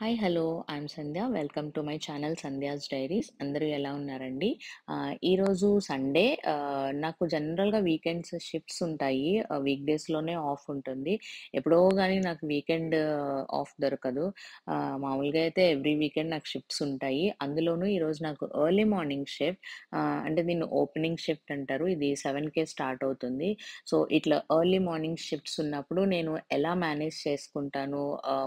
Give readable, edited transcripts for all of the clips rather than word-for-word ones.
Hi hello I'm Sandhya welcome to my channel Sandhya's diaries. అందరూ ఎలా ఉన్నారండి? ఈరోజు సండే. నాకు జనరల్గా వీకెండ్స్ షిఫ్ట్స్ ఉంటాయి. వీక్ డేస్లోనే ఆఫ్ ఉంటుంది. ఎప్పుడో కానీ నాకు వీకెండ్ ఆఫ్ దొరకదు. మామూలుగా అయితే ఎవ్రీ వీకెండ్ నాకు షిఫ్ట్స్ ఉంటాయి. అందులోనూ ఈరోజు నాకు ఎర్లీ మార్నింగ్ షిఫ్ట్. అంటే దీన్ని ఓపెనింగ్ షిఫ్ట్ అంటారు. ఇది 7కే స్టార్ట్ అవుతుంది. సో ఇట్లా ఎర్లీ మార్నింగ్ షిఫ్ట్స్ ఉన్నప్పుడు నేను ఎలా మేనేజ్ చేసుకుంటాను,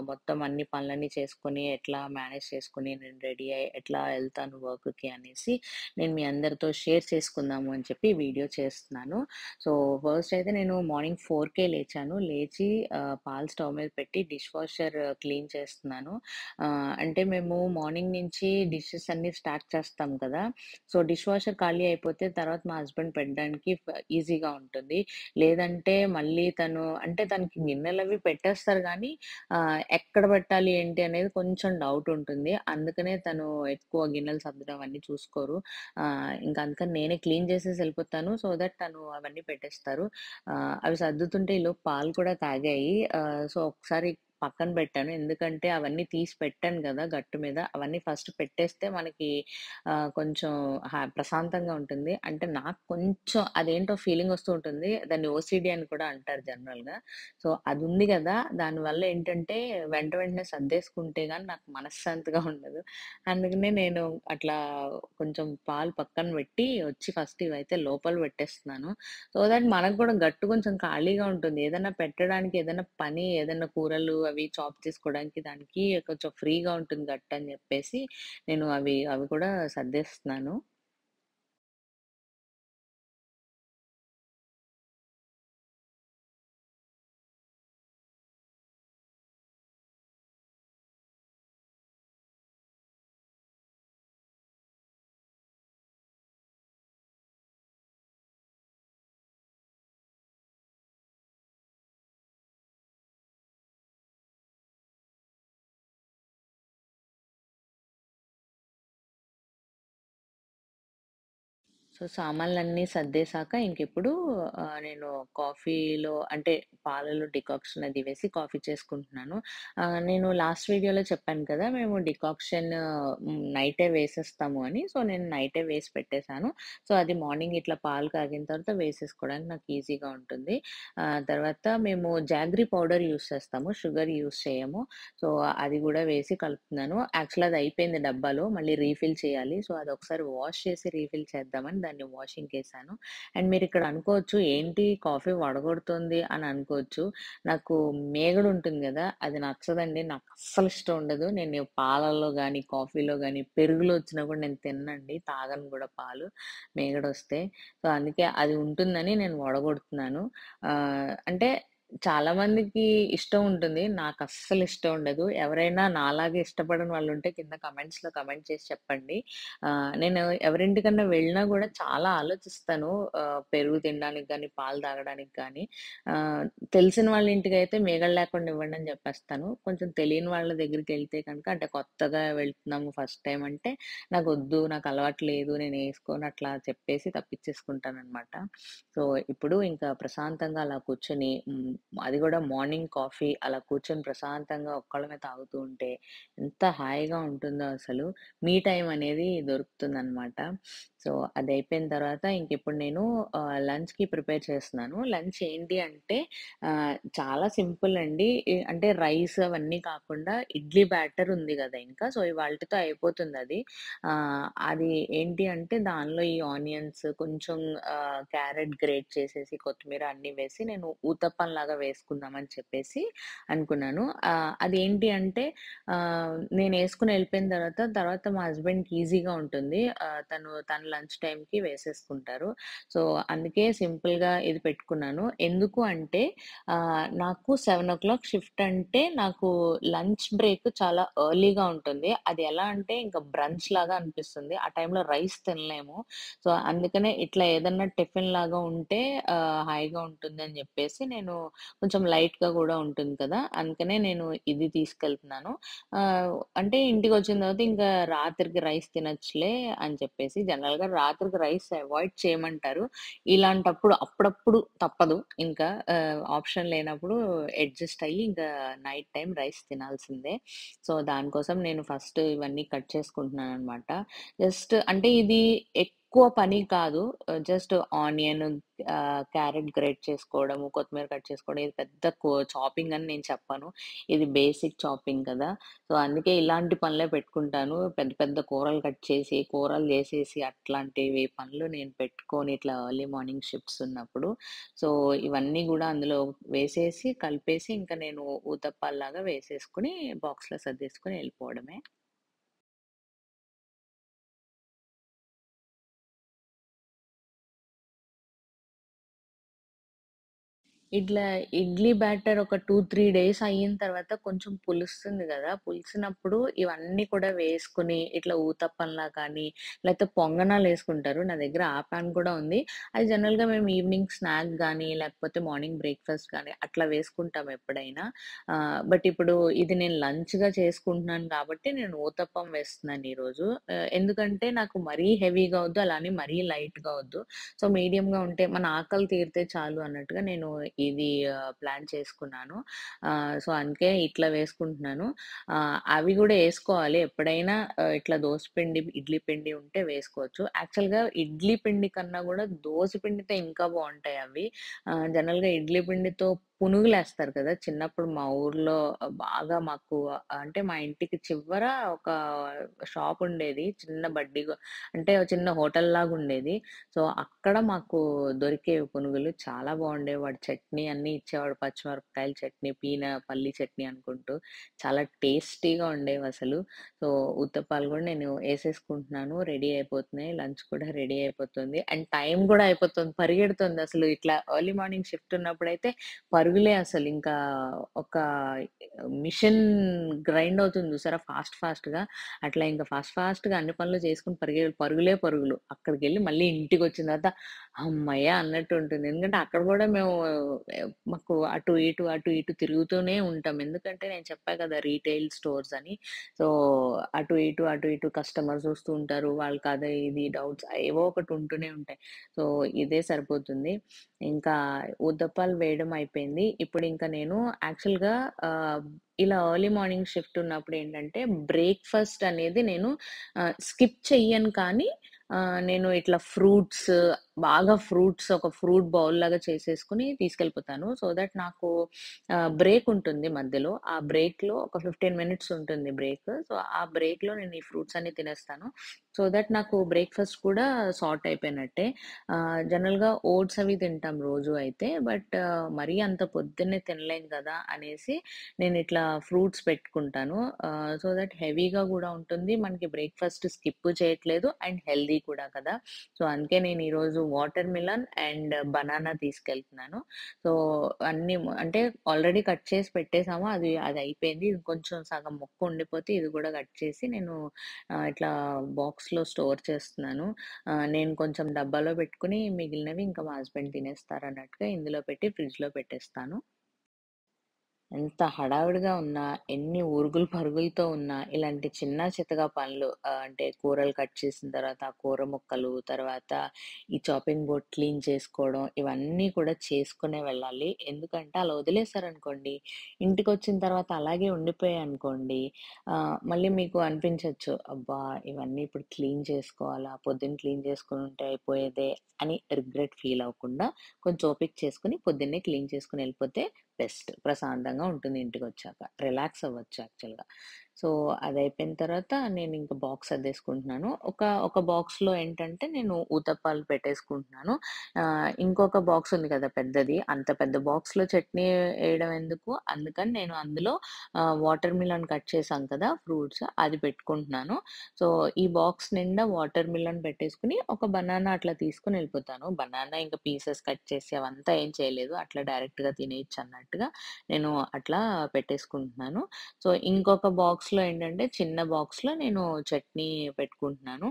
మొత్తం అన్ని పనులన్నీ చేసుకొని ఎట్లా మేనేజ్ చేసుకొని నేను రెడీ అయ్యి ఎట్లా వెళ్తాను వర్క్కి అనేసి నేను మీ అందరితో షేర్ చేసుకుందాము అని చెప్పి వీడియో చేస్తున్నాను. సో ఫస్ట్ అయితే నేను మార్నింగ్ 4కే లేచాను. లేచి పాలు స్టవ్ మీద పెట్టి డిష్ వాషర్ క్లీన్ చేస్తున్నాను. అంటే మేము మార్నింగ్ నుంచి డిషెస్ అన్ని స్టార్ట్ చేస్తాం కదా. సో డిష్ వాషర్ ఖాళీ అయిపోతే తర్వాత మా హస్బెండ్ పెట్టడానికి ఈజీగా ఉంటుంది. లేదంటే మళ్ళీ తను అంటే తనకి గిన్నెలవి పెట్టేస్తారు గానీ, ఎక్కడ పెట్టాలి ఏంటి అనేది కొంచెం డౌట్ ఉంటుంది. అందుకనే తను ఎక్కువ గిన్నెలు సర్దడం అవన్నీ చూసుకోరు. ఇంకా అందుకని నేనే క్లీన్ చేసేసి ఎళ్ళిపోతాను. సో దట్ తను అవన్నీ పెట్టేస్తారు. అవి సర్దుతుంటే ఈలోపు పాలు కూడా తాగాయి. సో ఒకసారి పక్కన పెట్టాను. ఎందుకంటే అవన్నీ తీసి పెట్టాను గదా గట్టు మీద. అవన్నీ ఫస్ట్ పెట్టేస్తే మనకి కొంచెం ప్రశాంతంగా ఉంటుంది. అంటే నాకు కొంచెం అదేంటో ఫీలింగ్ వస్తూ ఉంటుంది. దాన్ని ఓసీడీ అని కూడా అంటారు జనరల్‌గా. సో అదుంది గదా! దానివల్ల ఏంటంటే వెంటనే సర్దేసుకుంటే గాని నాకు మనశ్శాంతిగా ఉండదు. అందుకనే నేను అట్లా కొంచెం పాలు పక్కన పెట్టి వచ్చి ఫస్ట్ ఇవైతే లోపల పెట్టేస్తున్నాను. సో దట్ మనకు కూడా గట్టు కొంచెం ఖాళీగా ఉంటుంది. ఏదన్నా పెట్టడానికి ఏదైనా పని ఏదన్నా కూరలు అవి చాప్ చేసుకోవడానికి దానికి కొంచెం ఫ్రీగా ఉంటుంది గట్టు అని చెప్పేసి నేను అవి కూడా సర్దేస్తున్నాను. సో, సామాన్లన్నీ సర్దేశాక ఇంకిప్పుడు నేను కాఫీలో అంటే పాలలో డికాక్షన్ అది వేసి కాఫీ చేసుకుంటున్నాను. నేను లాస్ట్ వీడియోలో చెప్పాను కదా! మేము డికాక్షన్ నైటే వేసేస్తాము అని. సో, నేను నైటే వేసి పెట్టేసాను. సో, అది మార్నింగ్ ఇట్లా పాలు కాగిన తర్వాత వేసేసుకోవడానికి నాకు ఈజీగా ఉంటుంది. తర్వాత మేము జాగరీ పౌడర్ యూజ్ చేస్తాము. షుగర్ యూజ్ చేయము. సో, అది గూడా వేసి కలుపుతున్నాను. యాక్చువల్లీ అది అయిపోయింది డబ్బాలో. మళ్ళీ రీఫిల్ చేయాలి. సో, అదొకసారి వాష్ చేసి రీఫిల్ చేద్దామని దాన్ని వాషింగ్‌కేసాను. అండ్ మీరిక్కడ అనుకోవచ్చు, ఏంటి కాఫీ వడగొడుతుంది అని అనుకోవచ్చు. నాకు మీగడ ఉంటుంది గదా! అది నచ్చదండి. నాకు అస్సలు ఇష్టం ఉండదు. నేను పాలల్లో గానీ, కాఫీలో గానీ, పెరుగులో వచ్చినా గూడా నేను తిననండి. తాగను గూడా పాలు మీగడొస్తే. సో, అందుకే అది ఉంటుందని నేను వడగొడుతున్నాను. అంటే చాలా మందికి ఇష్టం ఉంటుంది. నాకస్సలు ఇష్టం ఉండదు. ఎవరైనా నాలాగా ఇష్టపడని వాళ్ళుంటే కింద కమెంట్స్‌లో కమెంట్ చేసి చెప్పండి. నేను ఎవరింటికన్నా వెళ్ళినా గూడా చాలా ఆలోచిస్తాను. పెరుగు తినడానికి గానీ, పాలు తాగడానికి గానీ. ఆహ్, తెలిసిన వాళ్ళ ఇంటికైతే మీగడ లేకుండా ఇవ్వండని జెప్పేస్తాను. కొంచెం తెలియని వాళ్ళ దగ్గరికెళ్తే కనుక అంటే కొత్తగా వెళ్తున్నాము ఫస్ట్ టైమ్ అంటే, నాకొద్దు, నాకు అలవాటు లేదు, నేనేసుకోను అట్లా చెప్పేసి తప్పించేసుకుంటాననమాట. సో, ఇప్పుడు ఇంకా ప్రశాంతంగా అలా కూర్చొని అది గూడా మార్నింగ్ కాఫీ అలా కూర్చొని ప్రశాంతంగా ఒక్కళ్ళమే తాగుతూ ఉంటే ఎంత హాయిగా ఉంటుందో అసలు. మీ టైమ్ అనేది దొరుకుతుందనమాట. సో, అదయిపోయిన తర్వాత ఇంకిప్పుడు నేను లంచ్‌కి ప్రిపేర్ చేస్తున్నాను. లంచ్ ఏంటి అంటే చాలా సింపుల్ అండి. అంటే రైస్ అవన్నీ కాకుండా ఇడ్లీ బ్యాటర్ ఉంది గదా! ఇంకా. సో, ఇవాల్టితో అయిపోతుందది. అది ఏంటి అంటే దానిలో ఈ ఆనియన్స్ కొంచెం క్యారెట్ గ్రేట్ చేసేసి కొత్తిమీర అన్నీ వేసి నేను ఊతప్పంలాగా వేసుకుందామని చెప్పేసి అనుకున్నాను. అదేంటి అంటే నేనేసుకొని ఎళ్ళిపోయిన తర్వాత మా హస్బెండ్‌కి ఈజీగా ఉంటుంది. తన లంచ్ టైమ్‌కి వేసేసుకుంటారు. సో, అందుకే సింపుల్‌గా ఇది పెట్టుకున్నాను. ఎందుకు అంటే నాకు 7:00 షిఫ్ట్ అంటే నాకు లంచ్ బ్రేక్ చాలా ఎర్లీగా ఉంటుంది. అది ఎలా అంటే ఇంకా బ్రంచ్ లాగా అనిపిస్తుంది. ఆ టైంలో రైస్ తినలేము. సో, అందుకనే ఇట్లా ఏదన్నా టిఫిన్ లాగా ఉంటే హాయిగా ఉంటుందని జెప్పేసి నేను కొంచెం లైట్‌గా గూడా ఉంటుంది కదా! అందుకనే నేను ఇది తీసుకెళ్తున్నాను. అంటే ఇంటికొచ్చిన తర్వాత ఇంకా రాత్రికి రైస్ తినొచ్చులే అని చెప్పేసి జనరల్‌గా రాత్రికి రైస్ అవాయిడ్ చేయమంటారు. ఇలాంటప్పుడు అప్పుడప్పుడు తప్పదు. ఇంకా ఆప్షన్ లేనప్పుడు అడ్జస్ట్ అయ్యి ఇంకా నైట్ టైమ్ రైస్ తినాల్సిందే. సో, దానికోసం నేను ఫస్ట్ ఇవన్నీ కట్ చేసుకుంటున్నాననమాట. జస్ట్ అంటే ఇది ఎక్కువ పని కాదు. జస్ట్ ఆనియన్, క్యారెట్ గ్రేట్ చేసుకోవడము, కొత్తిమీర కట్ చేసుకోవడం ఇది పెద్ద చాపింగ్ అని నేను చెప్పను. ఇది బేసిక్ చాపింగ్ కదా! సో, అందుకే ఇలాంటి పనులే పెట్టుకుంటాను. పెద్ద పెద్ద కూరలు కట్ చేసి, కూరలు చేసేసి అట్లాంటివి పనులు నేను పెట్టుకొని ఇట్లా ఎర్లీ మార్నింగ్ షిఫ్ట్స్ ఉన్నప్పుడు. సో, ఇవన్నీ గూడా అందులో వేసేసి, కలిపేసి ఇంక నేను ఊతప్పాల్లాగా వేసేసుకొని బాక్స్‌లో సర్దేసుకొని ఎళ్ళిపోవడమే. ఇట్లా ఇడ్లీ బ్యాటర్ ఒక 2, 3 డేస్ అయిన తర్వాత కొంచెం పులుస్తుంది గదా! పులిసినప్పుడు ఇవన్నీ కూడా వేసుకొని ఇట్లా ఊతప్పంలా కానీ, లేకపోతే పొంగనాలేసుకుంటారు. నా దగ్గర ఆ పాన్ కూడా ఉంది. అది జనరల్‌గా మేము ఈవినింగ్ స్నాక్ గానీ, లేకపోతే మార్నింగ్ బ్రేక్‌ఫాస్ట్ గానీ అట్లా వేసుకుంటాం ఎప్పుడైనా. బట్ ఇప్పుడు ఇది నేను లంచ్‌గా చేసుకుంటున్నాను కాబట్టి నేను ఊతప్పం వేస్తున్నాను ఈరోజు. ఎందుకంటే నాకు మరీ హెవీగా వద్దు, అలా అని మరీ లైట్‌గా వద్దు. సో, మీడియంగా ఉంటే మన ఆకలి తీరితే చాలు అన్నట్టుగా నేను ఇది ప్లాన్ చేసుకున్నాను. సో, అందుకే ఇట్లా వేసుకుంటున్నాను. అవి గూడా యేసుకోవాలి. ఎప్పుడైనా ఇట్లా దోస పిండి, ఇడ్లీ పిండి ఉంటే వేసుకోవచ్చు. యాక్చువల్‌గా ఇడ్లీ పిండి కన్నా గూడా దోస పిండితో ఇంకా బావుంటాయి అవి. జనరల్‌గా ఇడ్లీ పిండితో పునుగులేస్తారు కదా! చిన్నప్పుడు మా ఊర్లో బాగా మాకు అంటే మా ఇంటికి చివ్వర ఒక షాప్ ఉండేది. చిన్న అంటే ఒక చిన్న హోటల్‌లాగుండేది. సో, అక్కడ మాకు దొరికేవి పునుగులు. చాలా బాగుండేవి. వాడు చట్నీ అన్నీ ఇచ్చేవాడు. పచ్చిమిరపకాయల చట్నీ, పల్లి చట్నీ అనుకుంటూ. చాలా టేస్టీగా ఉండేవసలు. సో, ఉత్తప్పాలు గూడా నేను ఏసేసుకుంటున్నాను. రెడీ అయిపోతున్నాయి. లంచ్ కూడా రెడీ అయిపోతుంది. అండ్ టైం గూడా అయిపోతుంది. పరిగెడుతుంది అసలు. ఇట్లా ఎర్లీ మార్నింగ్ షిఫ్ట్ ఉన్నప్పుడైతే పరుగులే అసలు. ఇంకా ఒక మిషన్ గ్రైండ్ అవుతుంది చూసారా ఫాస్ట్‌గా. అట్లా ఇంకా ఫాస్ట్‌గా అన్ని పనులు చేసుకొని పరుగులే పరుగులు. అక్కడికెళ్ళి మళ్ళీ ఇంటికొచ్చిన తర్వాత హమ్మయ్య! అన్నట్టు ఉంటుంది. ఎందుకంటే అక్కడ గూడా మేము మాకు అటు ఇటు తిరుగుతూనే ఉంటాం. ఎందుకంటే నేను చెప్పా కదా! రీటైల్ స్టోర్స్ అని. సో, అటు ఇటు కస్టమర్స్ వస్తూ ఉంటారు. వాళ్ళకి అదే ఇది డౌట్స్ ఏవో ఒకటి ఉంటూనే ఉంటాయి. సో, ఇదే సరిపోతుంది. ఇంకా ఊతప్పాలు వేయడం అయిపోయింది. ఇప్పుడింక నేను యాక్చువల్‌గా ఆహ్, ఇలా ఎర్లీ మార్నింగ్ షిఫ్ట్ ఉన్నప్పుడేంటంటే, బ్రేక్‌ఫాస్ట్ అనేది నేను స్కిప్ చెయ్యను కానీ, నేను ఇట్లా ఫ్రూట్స్ ఒక ఫ్రూట్ బౌల్‌లాగా చేసేసుకొని తీసుకెళ్ళిపోతాను. సో దట్ నాకు బ్రేక్ ఉంటుంది మధ్యలో. ఆ బ్రేక్‌లో ఒక 15 మినిట్స్ ఉంటుంది బ్రేక్. సో, ఆ బ్రేక్‌లో నేను ఈ ఫ్రూట్స్ అన్నీ తినేస్తాను. సో దట్ నాకు బ్రేక్‌ఫాస్ట్ కూడా సార్ట్ అయిపోయినట్టే. జనరల్‌గా ఓట్స్ అవి తింటాం రోజు అయితే. బట్ మరీ అంత పొద్దున్నే తినలేం గదా! అనేసి నేనిట్లా ఫ్రూట్స్ పెట్టుకుంటాను. సో దట్ హెవీగా గూడా ఉంటుంది. మనకి బ్రేక్‌ఫాస్ట్ స్కిప్ చేయట్లేదు అండ్ హెల్తీ కూడా కదా! సో, అందుకే నేను ఈరోజు వాటర్ మిలన్ అండ్ బనానా తీసుకెళ్తున్నాను. సో, అంటే ఆల్రెడీ కట్ చేసి పెట్టేసాము. అది అయిపోయింది. ఇంకొంచెం సగం ముక్క ఉండిపోతే ఇది గూడా కట్ చేసి నేను ఇట్లా బాక్స్‌లో స్టోర్ చేస్తున్నాను. నేను కొంచెం డబ్బాలో పెట్టుకొని మిగిలినవి ఇంకా మా హస్బెండ్ తినేస్తారన్నట్టుగా ఇందులో పెట్టి ఫ్రిడ్జ్‌లో పెట్టేస్తాను. ఎంత హడావిడిగా ఉన్నా, ఎన్ని ఉరుగులు పరుగులతో ఉన్నా, ఇలాంటి చిన్న చితకా పనులు అంటే కూరలు కట్ చేసిన తర్వాత, ఆ కూర ముక్కలు, తర్వాత ఈ చాపింగ్ బోర్డ్ క్లీన్ చేసుకోవడం, ఇవన్నీ కూడా చేసుకునే వెళ్ళాలి. ఎందుకంటే అలా వదిలేసారనుకోండి, ఇంటికొచ్చిన తర్వాత అలాగే ఉండిపోయాయనుకోండి, మళ్ళీ మీకు అనిపించొచ్చు, అబ్బా! ఇవన్నీ ఇప్పుడు క్లీన్ చేసుకోవాలా? పొద్దున్న క్లీన్ చేసుకొనుంటే అయిపోయేదే అని రిగ్రెట్ ఫీల్ అవ్వకుండా, కొంచెం ఓపిక చేసుకొని పొద్దున్నే క్లీన్ చేసుకొని ఎళ్ళిపోతే బెస్ట్. ప్రశాంతంగా ఉంటుంది ఇంటికొచ్చాక. రిలాక్స్ అవ్వచ్చు యాక్చువల్‌గా. సో, అదయిపోయిన తర్వాత నేనింక బాక్స్ సర్దేసుకుంటున్నాను. ఒక బాక్స్‌లో ఏంటంటే నేను ఊతప్పాలు పెట్టేసుకుంటున్నాను. ఇంకొక బాక్స్ ఉంది కదా పెద్దది. అంత పెద్ద బాక్స్‌లో చట్నీ ఎయడం ఎందుకు, అందుకని నేను అందులో వాటర్ మిలన్ కట్ చేశాం కదా! ఫ్రూట్స్ అది పెట్టుకుంటున్నాను. సో, ఈ బాక్స్ నిండా వాటర్ మిలన్ పెట్టేసుకొని, ఒక బనానా అట్లా తీసుకొని ఎళ్ళిపోతాను. బనానా ఇంకా పీసెస్ కట్ చేసి అవంతా ఏం చేయలేదు. అట్లా డైరెక్ట్‌గా తినేయొచ్చన్నట్టుగా నేను అట్లా పెట్టేసుకుంటున్నాను. సో, ఇంకొక బాక్స్‌లో బాక్స్‌లో ఏంటంటే చిన్న బాక్స్‌లో నేను చట్నీ పెట్టుకుంటున్నాను.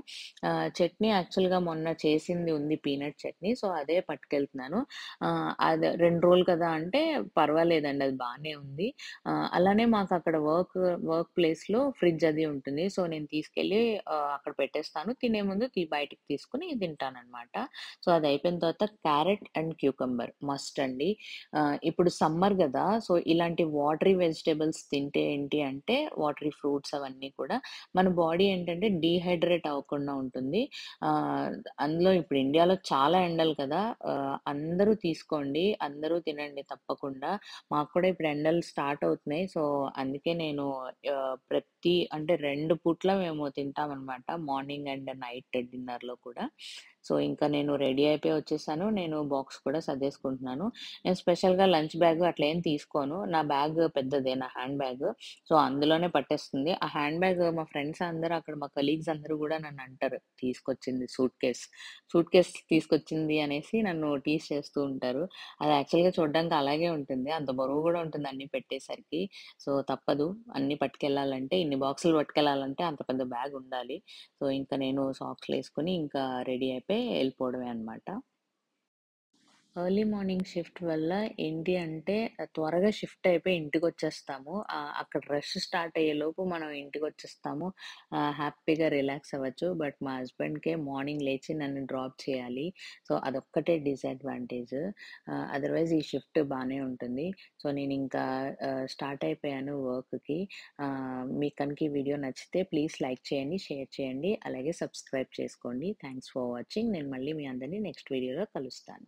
చట్నీ యాక్చువల్‌గా మొన్న చేసింది ఉంది పీనట్ చట్నీ. సో, అదే పట్టుకెళ్తున్నాను. అది 2 రోజులు కదా అంటే పర్వాలేదండి. అది బానే ఉంది. అలానే మాకక్కడ వర్క్ ప్లేస్‌లో ఫ్రిడ్జ్ అది ఉంటుంది. సో, నేను తీసుకెళ్ళి అక్కడ పెట్టేస్తాను. తినే ముందు బయటికి తీసుకొని తింటాననమాట. సో, అదయిపోయిన తర్వాత క్యారెట్ అండ్ క్యూకంబర్ మస్ట్ అండి. ఇప్పుడు సమ్మర్ గదా! సో, ఇలాంటి వాటరీ వెజిటబుల్స్ తింటే ఏంటి అంటే, వాటరీ ఫ్రూట్స్ అవన్నీ కూడా మన బాడీ ఏంటంటే డీహైడ్రేట్ అవ్వకుండా ఉంటుంది. ఆహ్, అందులో ఇప్పుడు ఇండియాలో చాలా ఎండలు కదా! అందరూ తీసుకోండి. అందరూ తినండి తప్పకుండా. మాకు కూడా ఇప్పుడు ఎండలు స్టార్ట్ అవుతున్నాయి. సో, అందుకే నేను అంటే 2 పూట్ల మేము తింటామనమాట. మార్నింగ్ అండ్ నైట్ డిన్నర్‌లో కూడా. సో, ఇంకా నేను రెడీ అయిపోయి వచ్చేసాను. నేను బాక్స్ కూడా సర్దేసుకుంటున్నాను. నేను స్పెషల్‌గా లంచ్ బ్యాగ్ అట్లా ఏం తీసుకోను. నా బ్యాగ్ పెద్దదే. నా హ్యాండ్ బ్యాగ్. సో, అందులోనే పట్టేస్తుంది. ఆ హ్యాండ్ బ్యాగ్ మా ఫ్రెండ్స్ అందరూ అక్కడ మా కలీగ్స్ అందరూ గూడా నన్నంటారు. తీసుకొచ్చింది సూట్‌కేస్ తీసుకొచ్చింది అనేసి నన్ను టీజ్ చేస్తూ ఉంటారు. అది యాక్చువల్‌గా చూడడానికి అలాగే ఉంటుంది. అంత బరువు గూడా ఉంటుంది అన్నీ పెట్టేసరికి. సో, తప్పదు. అన్నీ పట్టుకెళ్ళాలంటే ఇన్ని బాక్సులు పట్టుకెళ్ళాలంటే అంత పెద్ద బ్యాగ్ ఉండాలి. సో, ఇంకా నేను సాక్స్‌లేసుకొని ఇంకా రెడీ అయిపోయి ఎళ్ళిపోవడమే అనమాట. ఎర్లీ మార్నింగ్ షిఫ్ట్ వల్ల ఏంటి అంటే త్వరగా షిఫ్ట్ అయిపోయి ఇంటికొచ్చేస్తాము. అక్కడ రష్ స్టార్ట్ అయ్యేలోపు మనం ఇంటికొచ్చేస్తాము. హ్యాపీగా రిలాక్స్ అవ్వచ్చు. బట్ మా హస్బెండ్‌కే మార్నింగ్ లేచి నన్ను డ్రాప్ చేయాలి. సో, అదొక్కటే డిసడ్వాంటేజ్. అదర్‌వైజ్ ఈ షిఫ్ట్ బానే ఉంటుంది. సో, నేనింకా స్టార్ట్ అయిపోయాను వర్క్‌కి. మీకు కనుక ఈ వీడియో నచ్చితే ప్లీజ్ లైక్ చేయండి, షేర్ చేయండి, అలాగే సబ్స్క్రైబ్ చేసుకోండి. Thanks for watching. నేను మళ్ళీ మీ అందరిని నెక్స్ట్ వీడియోలో కలుస్తాను.